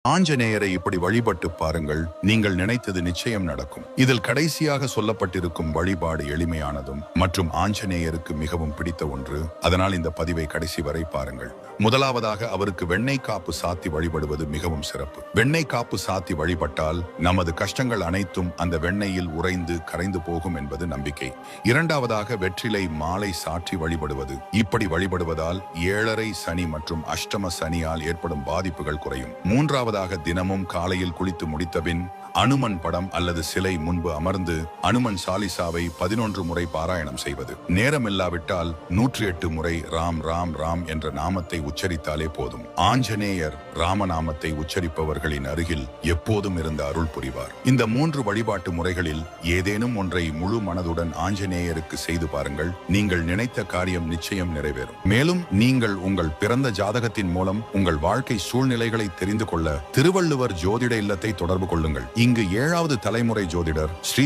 ஆஞ்சநேயரை இப்படி வழிபட்டு பாருங்கள், நீங்கள் நினைத்தது நிச்சயம் நடக்கும். இதில் கடைசியாக சொல்லப்பட்டிருக்கும் வழிபாடு எளிமையானதும் மற்றும் ஆஞ்சநேயருக்கு மிகவும் பிடித்த ஒன்று. அதனால் இந்த பதிவை கடைசி வரை பாருங்கள். முதலாவதாக அவருக்கு வெண்ணெய் காப்பு சாத்தி வழிபடுவது மிகவும் சிறப்பு. வெண்ணெய் காப்பு சாத்தி வழிபட்டால் நமது கஷ்டங்கள் அனைத்தும் அந்த வெண்ணெயில் உறைந்து கரைந்து போகும் என்பது நம்பிக்கை. இரண்டாவதாக வெற்றிலை மாலை சாற்றி வழிபடுவது. இப்படி வழிபடுவதால் 7.5 சனி மற்றும் அஷ்டம சனியால் ஏற்படும் பாதிப்புகள் குறையும். மூன்றாவதாக தினமும் காலையில் குளித்து முடித்தபின் அனுமன் படம் அல்லது சிலை முன்பு அமர்ந்து அனுமன் சாலிசாவை 11 முறை பாராயணம் செய்வது. நேரமில்லாவிட்டால் 108 முறை ராம் ராம் ராம் என்ற நாமத்தை உச்சரித்தாலே போதும். ஆஞ்சநேயர் ராமநாமத்தை உச்சரிப்பவர்களின் அருகில் எப்போதும் இருந்து அருள் புரிவார். இந்த 3 வழிபாட்டு முறைகளில் ஏதேனும் ஒன்றை முழு மனதுடன் ஆஞ்சநேயருக்கு செய்து பாருங்கள். நீங்கள் நினைத்த காரியம் நிச்சயம் நிறைவேறும். மேலும் நீங்கள் உங்கள் பிறந்த ஜாதகத்தின் மூலம் உங்கள் வாழ்க்கை சூழ்நிலைகளை தெரிந்து கொள்ள திருவள்ளுவர் ஜோதிட இல்லத்தை தொடர்பு கொள்ளுங்கள். இங்கு 7வது தலைமுறை ஜோதிடர் ஸ்ரீ